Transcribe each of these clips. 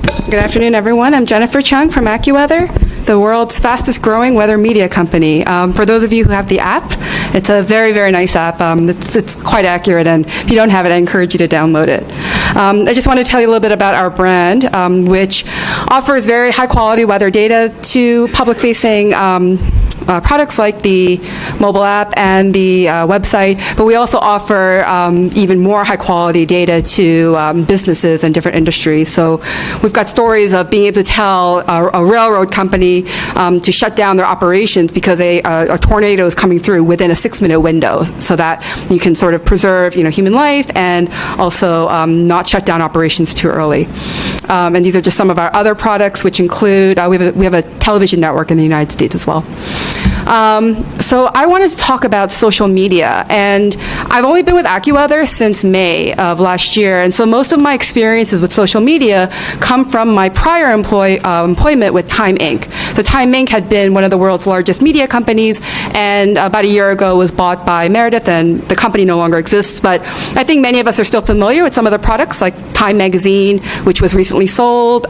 Good afternoon, everyone. I'm Jennifer Chung from AccuWeather, the world's fastest growing weather media company. For those of you who have the app, it's a very, very nice app. It's quite accurate, and if you don't have it, I encourage you to download it. I just want to tell you a little bit about our brand, which offers very high quality weather data to public-facing products like the mobile app and the website, but we also offer even more high-quality data to businesses and different industries. So we've got stories of being able to tell a railroad company to shut down their operations because a tornado is coming through within a 6-minute window, so that you can sort of preserve, human life and also not shut down operations too early. And these are just some of our other products, which include we have a television network in the United States as well. So I wanted to talk about social media, and I've only been with AccuWeather since May of last year, and so most of my experiences with social media come from my prior employment with Time Inc. So Time Inc. had been one of the world's largest media companies, and about a year ago was bought by Meredith, and the company no longer exists, but I think many of us are still familiar with some of the products, like Time Magazine, which was recently sold,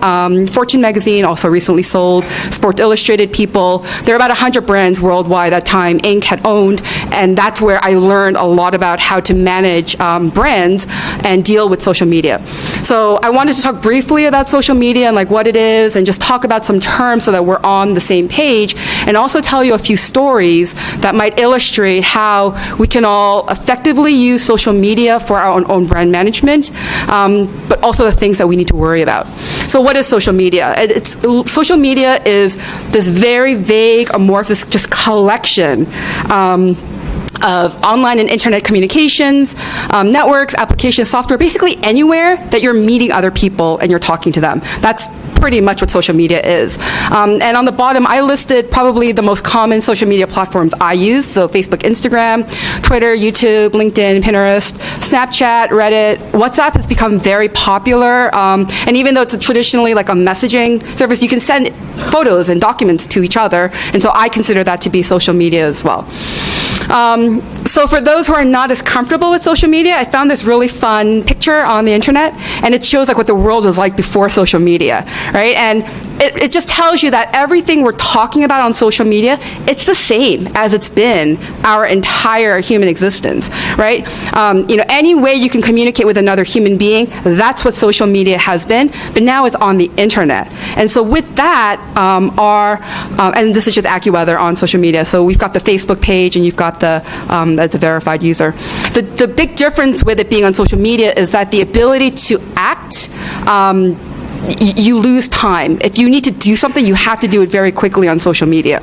Fortune Magazine, also recently sold, Sports Illustrated, People. There are about 100 brands worldwide that Time Inc. had owned, and that's where I learned a lot about how to manage brands and deal with social media. So I wanted to talk briefly about social media and like what it is, and just talk about some terms so that we're on the same page, and also tell you a few stories that might illustrate how we can all effectively use social media for our own brand management, but also the things that we need to worry about. So what is social media? Social media is this very vague, amorphous, just collection of online and internet communications, networks, applications, software, basically anywhere that you're meeting other people and you're talking to them. That's pretty much what social media is. And on the bottom, I listed probably the most common social media platforms I use, so Facebook, Instagram, Twitter, YouTube, LinkedIn, Pinterest, Snapchat, Reddit. WhatsApp has become very popular, and even though it's traditionally like a messaging service, you can send photos and documents to each other, and so I consider that to be social media as well. So for those who are not as comfortable with social media, I found this really fun picture on the internet, and it shows like what the world was like before social media, right? And it just tells you that everything we're talking about on social media, it's the same as it's been our entire human existence, right? Any way you can communicate with another human being, that's what social media has been, but now it's on the internet. And so with that, and this is just AccuWeather on social media, so we've got the Facebook page and you've got that's a verified user. The big difference with it being on social media is that the ability to act, you lose time. If you need to do something, you have to do it very quickly on social media.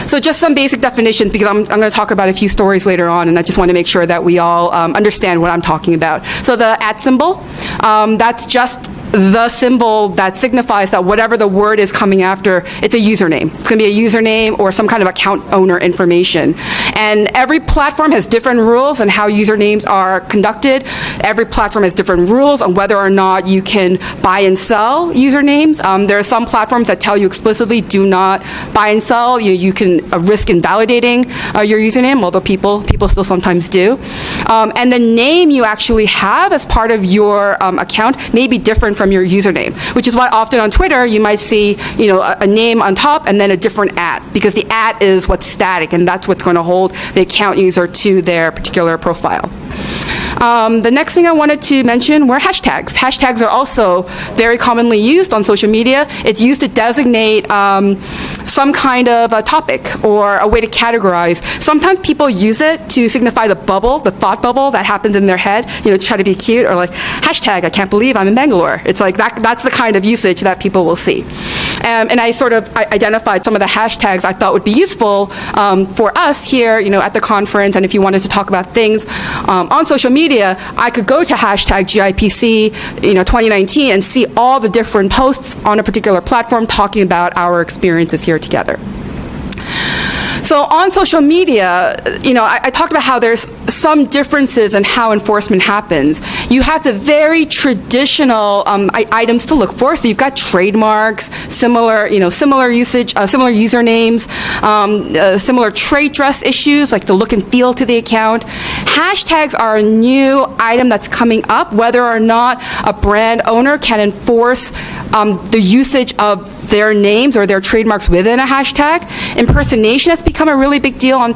So just some basic definitions, because I'm going to talk about a few stories later on, and I just want to make sure that we all understand what I'm talking about. So the @ symbol, that's just the symbol that signifies that whatever the word is coming after, it's a username. It's going to be a username or some kind of account owner information. And every platform has different rules on how usernames are conducted. Every platform has different rules on whether or not you can buy and sell usernames. There are some platforms that tell you explicitly do not buy and sell. You can risk invalidating your username, although people still sometimes do. And the name you actually have as part of your account may be different from your username, which is why often on Twitter you might see a name on top and then a different @ because the @ is what's static, and that's what's going to hold the account user to their particular profile. The next thing I wanted to mention were hashtags. Hashtags are also very commonly used on social media. It's used to designate some kind of a topic or a way to categorize. Sometimes people use it to signify the bubble, the thought bubble that happens in their head, to try to be cute, or like, hashtag, I can't believe I'm in Bangalore. It's like that's the kind of usage that people will see. And I sort of identified some of the hashtags I thought would be useful for us here, at the conference, and if you wanted to talk about things on social media, I could go to hashtag GIPC 2019 and see all the different posts on a particular platform talking about our experiences here together. So on social media, I talked about how there's some differences in how enforcement happens. You have the very traditional items to look for. So you've got trademarks, similar usage, similar usernames, similar trade dress issues like the look and feel to the account. Hashtags are a new item that's coming up, whether or not a brand owner can enforce the usage of their names or their trademarks within a hashtag. Impersonation has become a really big deal on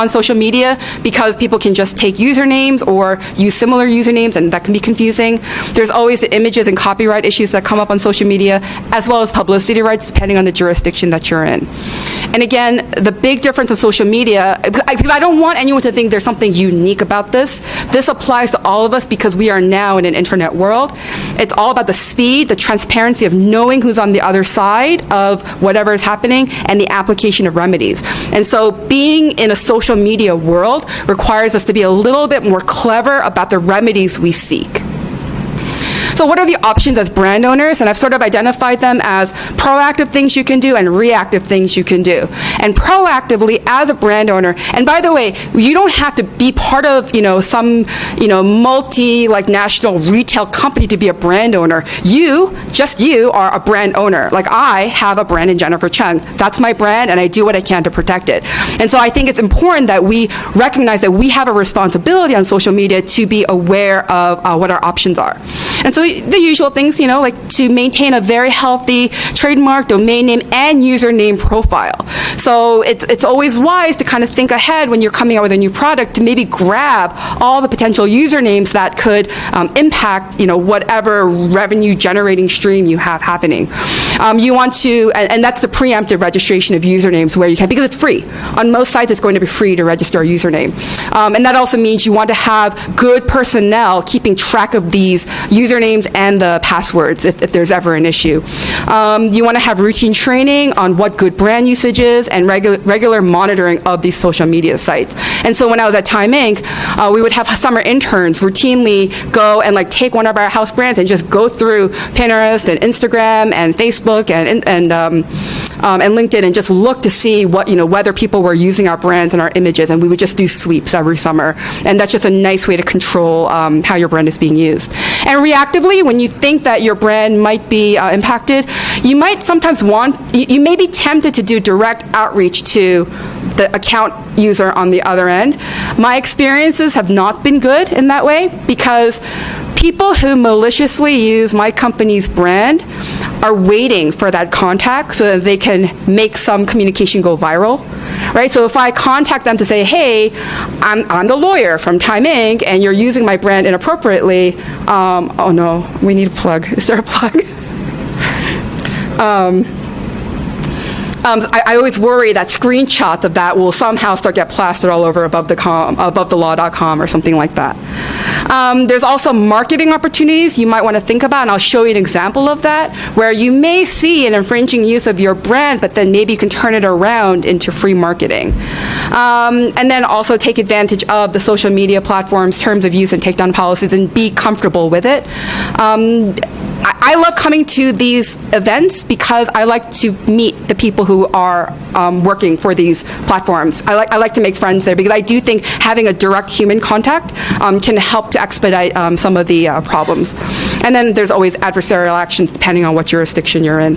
social media because people can just take usernames or use similar usernames, and that can be confusing. There's always the images and copyright issues that come up on social media, as well as publicity rights, depending on the jurisdiction that you're in. And again, the big difference in social media, because I don't want anyone to think there's something unique about this. This applies to all of us because we are now in an internet world. It's all about the speed, the transparency of knowing who's on the other side of whatever is happening, and the application of remedies. And so being in a social media world requires us to be a little bit more clever about the remedies we seek. So what are the options as brand owners? And I've sort of identified them as proactive things you can do and reactive things you can do. And proactively, as a brand owner, and by the way, you don't have to be part of, some, national retail company to be a brand owner. You are a brand owner. Like I have a brand in Jennifer Chung. That's my brand, and I do what I can to protect it. And so I think it's important that we recognize that we have a responsibility on social media to be aware of what our options are. And so the usual things, like to maintain a very healthy trademark, domain name, and username profile. So it's always wise to kind of think ahead when you're coming out with a new product to maybe grab all the potential usernames that could impact, whatever revenue generating stream you have happening. You want to, and that's the preemptive registration of usernames where you can, because it's free. On most sites, it's going to be free to register a username. And that also means you want to have good personnel keeping track of these usernames and the passwords if there's ever an issue. You want to have routine training on what good brand usage is and regular monitoring of these social media sites. And so when I was at Time Inc., we would have summer interns routinely go and take one of our house brands and just go through Pinterest and Instagram and Facebook and LinkedIn and just look to see what whether people were using our brands and our images, and we would just do sweeps every summer. And that's just a nice way to control how your brand is being used. And reactively, when you think that your brand might be impacted, you might sometimes you may be tempted to do direct outreach to the account user on the other end. My experiences have not been good in that way because people who maliciously use my company's brand are waiting for that contact so that they can make some communication go viral, right? So if I contact them to say, hey, I'm the lawyer from Time Inc., and you're using my brand inappropriately, oh no, we need a plug. Is there a plug? I always worry that screenshots of that will somehow get plastered all over abovethetelaw.com or something like that. There's also marketing opportunities you might want to think about, and I'll show you an example of that, where you may see an infringing use of your brand, but then maybe you can turn it around into free marketing. And then also take advantage of the social media platforms, terms of use and takedown policies, and be comfortable with it. I love coming to these events because I like to meet the people who are working for these platforms. I like to make friends there because I do think having a direct human contact can help to expedite some of the problems. And then there's always adversarial actions depending on what jurisdiction you're in.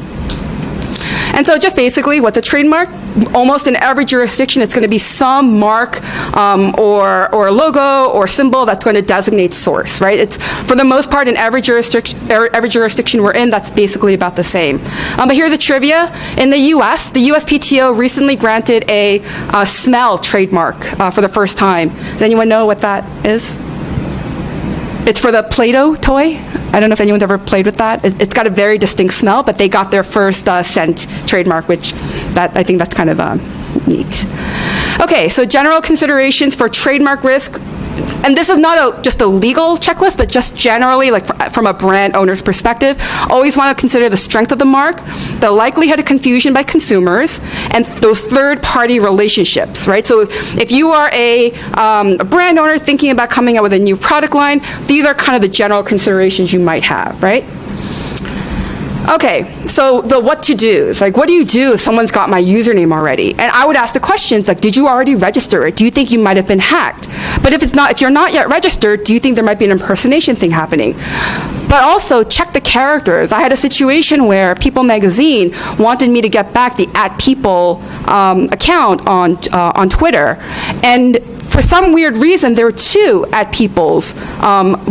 And so just basically, what's a trademark? Almost in every jurisdiction, it's going to be some mark or logo or symbol that's going to designate source, right? It's, for the most part, in every jurisdiction we're in, that's basically about the same. But here's a trivia. In the U.S., the USPTO recently granted a smell trademark for the first time. Does anyone know what that is? It's for the Play-Doh toy. I don't know if anyone's ever played with that. It's got a very distinct smell, but they got their first scent trademark, which I think that's kind of neat. Okay, so general considerations for trademark risk. And this is not just a legal checklist, but just generally, from a brand owner's perspective, always want to consider the strength of the mark, the likelihood of confusion by consumers, and those third-party relationships, right? So if you are a brand owner thinking about coming out with a new product line, these are kind of the general considerations you might have, right? Okay, so the what to do's, like what do you do if someone's got my username already? And I would ask the questions like, did you already register it? Do you think you might have been hacked? But if you're not yet registered, do you think there might be an impersonation thing happening? But also check the characters. I had a situation where People Magazine wanted me to get back the @People account on Twitter, and for some weird reason, there were two @Peoples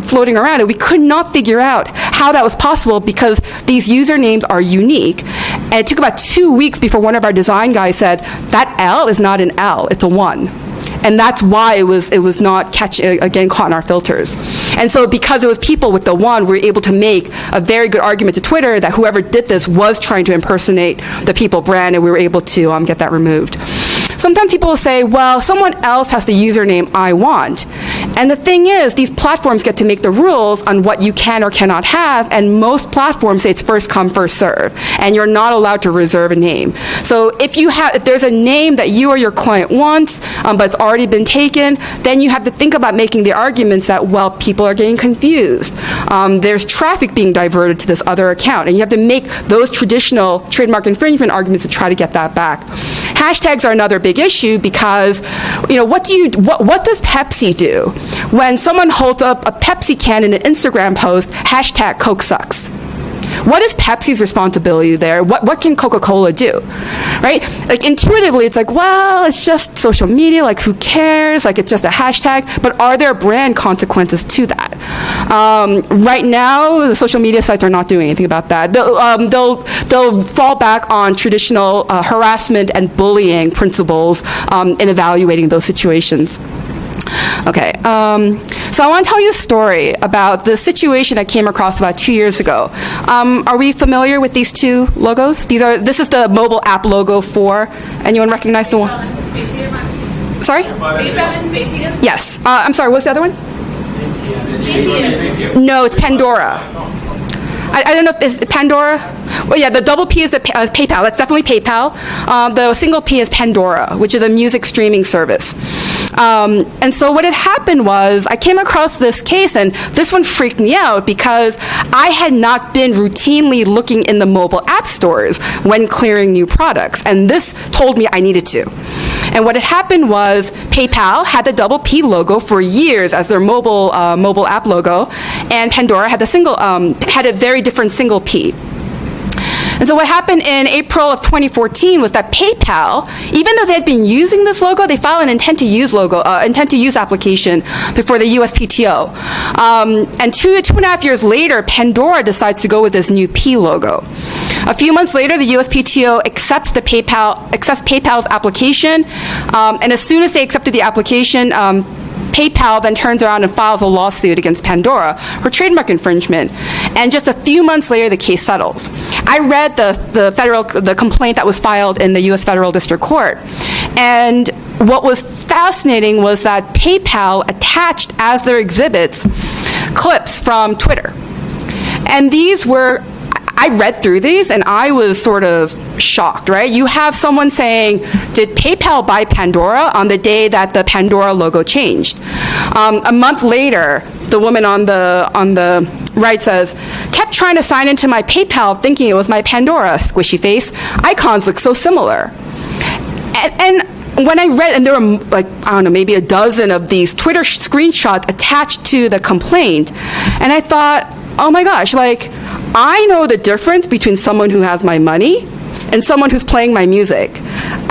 floating around, and we could not figure out how that was possible because these usernames are unique. And it took about 2 weeks before one of our design guys said, that L is not an L, it's a 1. And that's why it was not getting caught in our filters. And so because it was people with the 1, we were able to make a very good argument to Twitter that whoever did this was trying to impersonate the People brand, and we were able to get that removed. Sometimes people will say, well, someone else has the username I want. And the thing is, these platforms get to make the rules on what you can or cannot have, and most platforms say it's first come, first serve, and you're not allowed to reserve a name. So if there's a name that you or your client wants, but it's already been taken, then you have to think about making the arguments that, well, people are getting confused. There's traffic being diverted to this other account, and you have to make those traditional trademark infringement arguments to try to get that back. Hashtags are another big issue because, what does Pepsi do when someone holds up a Pepsi can in an Instagram post, hashtag Coke sucks? What is Pepsi's responsibility there? What can Coca-Cola do, right? Like intuitively, it's like, well, it's just social media, like who cares? Like it's just a hashtag, but are there brand consequences to that? Right now, the social media sites are not doing anything about that. They'll fall back on traditional harassment and bullying principles in evaluating those situations. Okay, so I want to tell you a story about the situation I came across about 2 years ago. Are we familiar with these two logos? This is the mobile app logo for, anyone recognize the one? Sorry? Yes. I'm sorry, what's the other one? No, it's Pandora. I don't know if it's Pandora. Well, yeah, the double P is the PayPal. That's definitely PayPal. The single P is Pandora, which is a music streaming service. And so what had happened was I came across this case, and this one freaked me out because I had not been routinely looking in the mobile app stores when clearing new products, and this told me I needed to. And what had happened was PayPal had the double P logo for years as their mobile app logo, and Pandora had had a very different single P. And so what happened in April of 2014 was that PayPal, even though they had been using this logo, they filed an intent to use application before the USPTO. And two and a half years later, Pandora decides to go with this new P logo. A few months later, the USPTO accepts PayPal's application, and as soon as they accepted the application, PayPal then turns around and files a lawsuit against Pandora for trademark infringement. And just a few months later, the case settles. I read the complaint that was filed in the U.S. Federal District Court. And what was fascinating was that PayPal attached as their exhibits clips from Twitter. And I read through these and I was sort of shocked, right? You have someone saying, did PayPal buy Pandora on the day that the Pandora logo changed? A month later, the woman on the right says, kept trying to sign into my PayPal thinking it was my Pandora, squishy face. Icons look so similar. And when I read, and there were maybe a dozen of these Twitter screenshots attached to the complaint, and I thought, oh my gosh, I know the difference between someone who has my money and someone who's playing my music.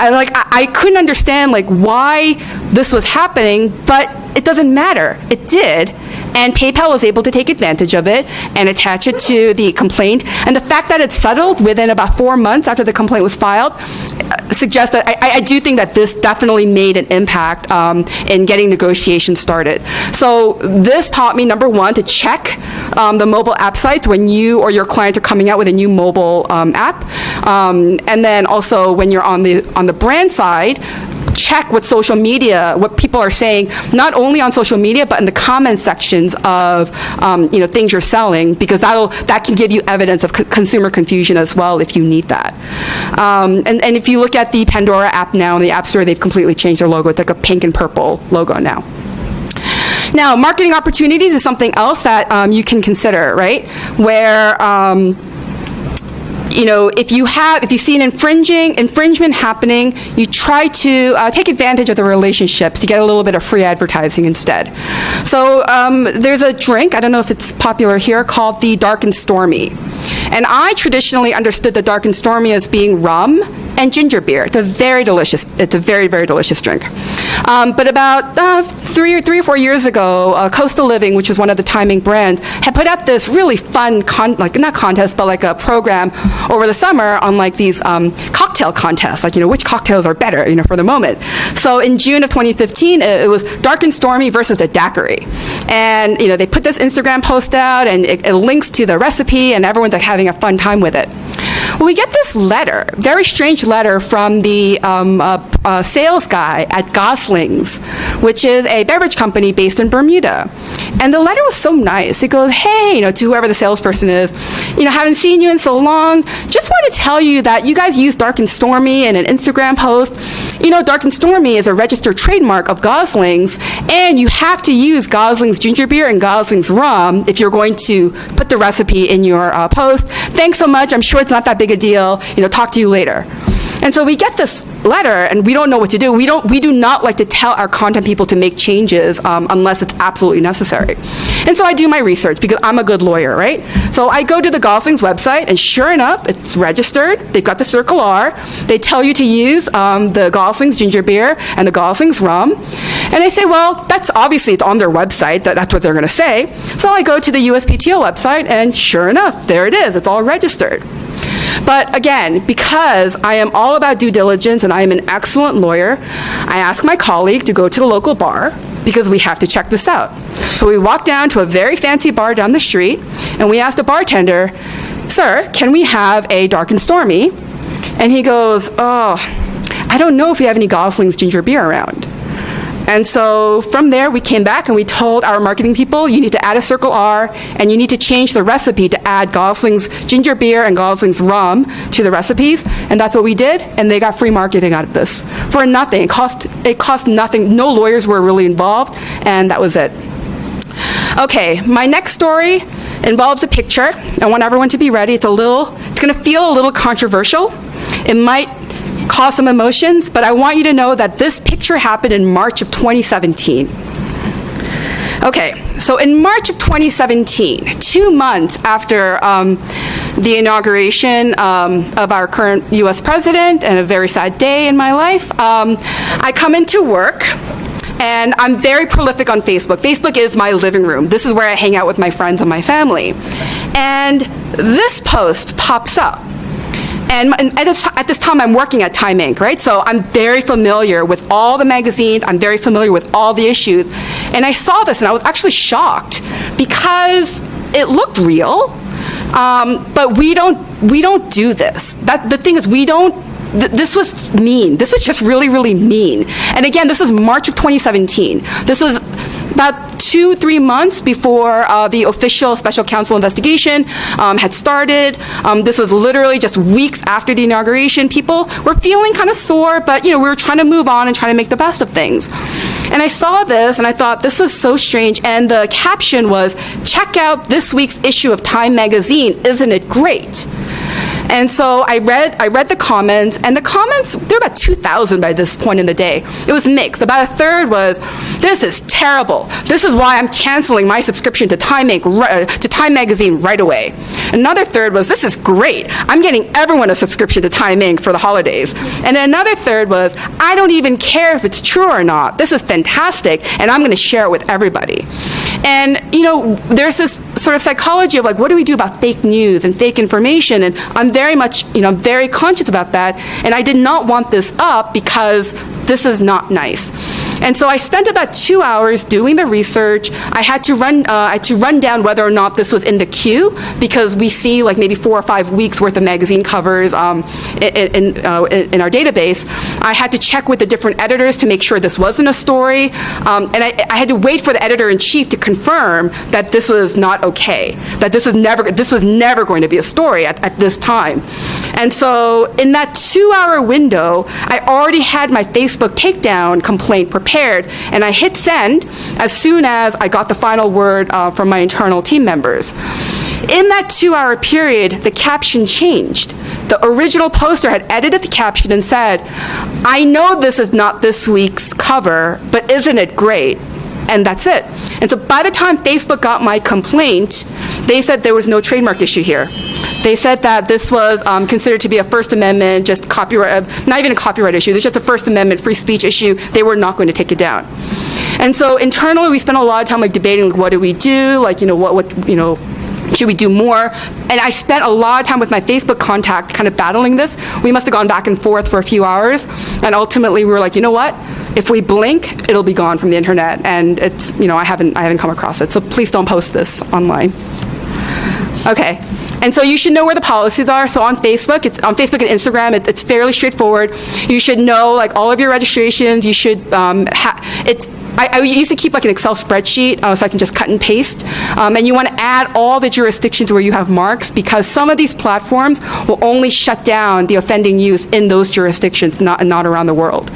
And I couldn't understand why this was happening, but it doesn't matter. It did. And PayPal was able to take advantage of it and attach it to the complaint. And the fact that it settled within about 4 months after the complaint was filed suggests that I do think that this definitely made an impact in getting negotiations started. So this taught me, number one, to check the mobile app sites when you or your client are coming out with a new mobile app. And then also when you're on the brand side, check what people are saying, not only on social media, but in the comment sections of things you're selling, because that can give you evidence of consumer confusion as well if you need that. And if you look at the Pandora app now in the App Store, they've completely changed their logo. It's like a pink and purple logo now. Now, marketing opportunities is something else that you can consider, right? Where if you see an infringement happening, you try to take advantage of the relationships to get a little bit of free advertising instead. So there's a drink, I don't know if it's popular here, called the Dark and Stormy. And I traditionally understood the Dark and Stormy as being rum and ginger beer. It's a very, very delicious drink. But about 3 or 4 years ago, Coastal Living, which was one of the Time Inc. brands, had put out this really fun, not contest, but like a program over the summer on like these cocktail contests, like, which cocktails are better, for the moment. So in June of 2015, it was Dark and Stormy versus a daiquiri. And, they put this Instagram post out, and it links to the recipe, and everyone's like having a fun time with it. Well, we get this letter, very strange letter from the sales guy at Gosling's, which is a beverage company based in Bermuda. And the letter was so nice. It goes, hey, to whoever the salesperson is, haven't seen you in so long. Just want to tell you that you guys use Dark and Stormy in an Instagram post. Dark and Stormy is a registered trademark of Gosling's, and you have to use Gosling's ginger beer and Gosling's rum if you're going to put the recipe in your post. Thanks so much. I'm sure it's not that big a deal. Talk to you later. And so we get this letter, and we don't know what to do. We do not like to tell our content people to make changes unless it's absolutely necessary. And so I do my research because I'm a good lawyer, right? So I go to the Gosling's website, and sure enough, it's registered. They've got the Circle R. They tell you to use the Gosling's ginger beer and the Gosling's rum. And I say, well, that's obviously, it's on their website. That's what they're going to say. So I go to the USPTO website, and sure enough, there it is. It's all registered. But again, because I am all about due diligence and I am an excellent lawyer, I ask my colleague to go to the local bar because we have to check this out. So we walk down to a very fancy bar down the street, and we ask the bartender, sir, can we have a Dark and Stormy? And he goes, oh, I don't know if you have any Gosling's ginger beer around. And so from there, we came back and we told our marketing people, you need to add a Circle R, and you need to change the recipe to add Gosling's ginger beer and Gosling's rum to the recipes. And that's what we did, and they got free marketing out of this for nothing. It cost nothing. No lawyers were really involved, and that was it. Okay, my next story involves a picture. I want everyone to be ready. It's going to feel a little controversial. It might cause some emotions, but I want you to know that this picture happened in March of 2017. Okay, so in March of 2017, 2 months after the inauguration of our current U.S. president, and a very sad day in my life, I come into work, and I'm very prolific on Facebook. Facebook is my living room. This is where I hang out with my friends and my family. And this post pops up. And at this time, I'm working at Time Inc., right? So I'm very familiar with all the magazines. I'm very familiar with all the issues. And I saw this, and I was actually shocked because it looked real. But we don't do this. The thing is, we don't. This was mean. This was just really, really mean. And again, this was March of 2017. This was about 2-3 months before the official special counsel investigation had started. This was literally just weeks after the inauguration. People were feeling kind of sore, but we were trying to move on and trying to make the best of things. And I saw this, and I thought, this was so strange. And the caption was, check out this week's issue of Time magazine. Isn't it great? And so I read the comments, and the comments, there were about 2,000 by this point in the day. It was mixed. About a third was, this is terrible. This is why I'm canceling my subscription to Time magazine right away. Another third was, this is great. I'm getting everyone a subscription to Time Inc. for the holidays. And then another third was, I don't even care if it's true or not. This is fantastic, and I'm going to share it with everybody. And, there's this sort of psychology of like, what do we do about fake news and fake information? And I'm very conscious about that. And I did not want this up because this is not nice. And so I spent about 2 hours doing the research. I had to run down whether or not this was in the queue, because we see like maybe 4 or 5 weeks worth of magazine covers in our database. I had to check with the different editors to make sure this wasn't a story. And I had to wait for the editor-in-chief to confirm that this was not okay, that this was never going to be a story at this time. And so in that 2-hour window, I already had my Facebook takedown complaint prepared, and I hit send as soon as I got the final word from my internal team members. In that 2-hour period, the caption changed. The original poster had edited the caption and said, "I know this is not this week's cover, but isn't it great?" And that's it. And so by the time Facebook got my complaint, they said there was no trademark issue here. They said that this was considered to be a First Amendment, just copyright, not even a copyright issue, it's just a First Amendment free speech issue. They were not going to take it down. And so internally, we spent a lot of time debating, what do we do? Should we do more? And I spent a lot of time with my Facebook contact kind of battling this. We must have gone back and forth for a few hours. And ultimately, we were like, you know what? If we blink, it'll be gone from the internet. And it's, I haven't come across it. So please don't post this online. Okay. And so you should know where the policies are. So on Facebook, it's on Facebook and Instagram, it's fairly straightforward. You should know all of your registrations. You should I used to keep an Excel spreadsheet so I can just cut and paste. And you want to add all the jurisdictions where you have marks, because some of these platforms will only shut down the offending use in those jurisdictions, not around the world.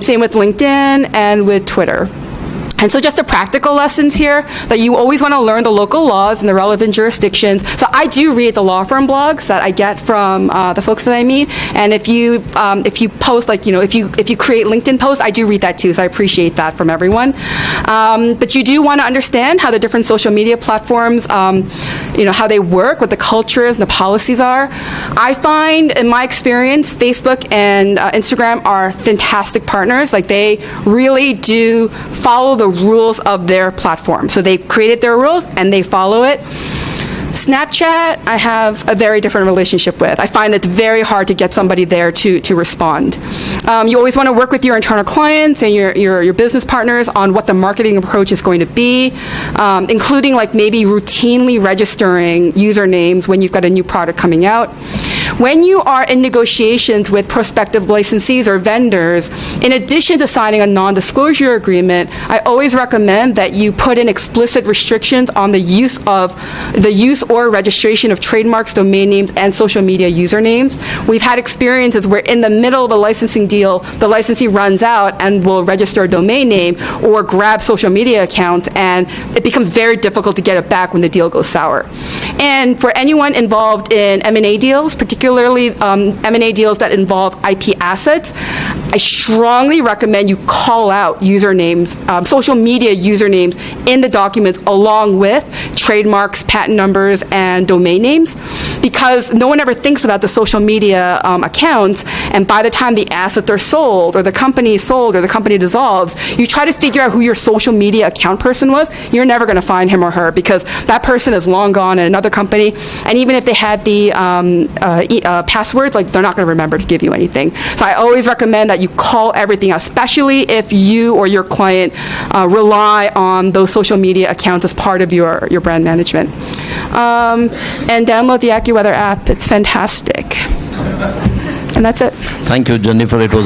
Same with LinkedIn and with Twitter. And so just the practical lessons here, that you always want to learn the local laws and the relevant jurisdictions. So I do read the law firm blogs that I get from the folks that I meet. And if you post, if you create LinkedIn posts, I do read that too. So I appreciate that from everyone. But you do want to understand how the different social media platforms, how they work, what the cultures and the policies are. I find, in my experience, Facebook and Instagram are fantastic partners. They really do follow the rules of their platform. So they've created their rules and they follow it. Snapchat, I have a very different relationship with. I find it's very hard to get somebody there to respond. You always want to work with your internal clients and your business partners on what the marketing approach is going to be, including maybe routinely registering usernames when you've got a new product coming out. When you are in negotiations with prospective licensees or vendors, in addition to signing a non-disclosure agreement, I always recommend that you put in explicit restrictions on the use or registration of trademarks, domain names, and social media usernames. We've had experiences where in the middle of a licensing deal, the licensee runs out and will register a domain name or grab social media accounts, and it becomes very difficult to get it back when the deal goes sour. And for anyone involved in M&A deals, particularly M&A deals that involve IP assets, I strongly recommend you call out usernames, social media usernames in the documents along with trademarks, patent numbers, and domain names, because no one ever thinks about the social media accounts, and by the time the assets are sold, or the company is sold, or the company dissolves, you try to figure out who your social media account person was, you're never going to find him or her, because that person is long gone in another company, and even if they had the passwords, they're not going to remember to give you anything. So I always recommend that you call everything out, especially if you or your client rely on those social media accounts as part of your brand management. And download the AccuWeather app. It's fantastic. And that's it. Thank you, Jennifer. It was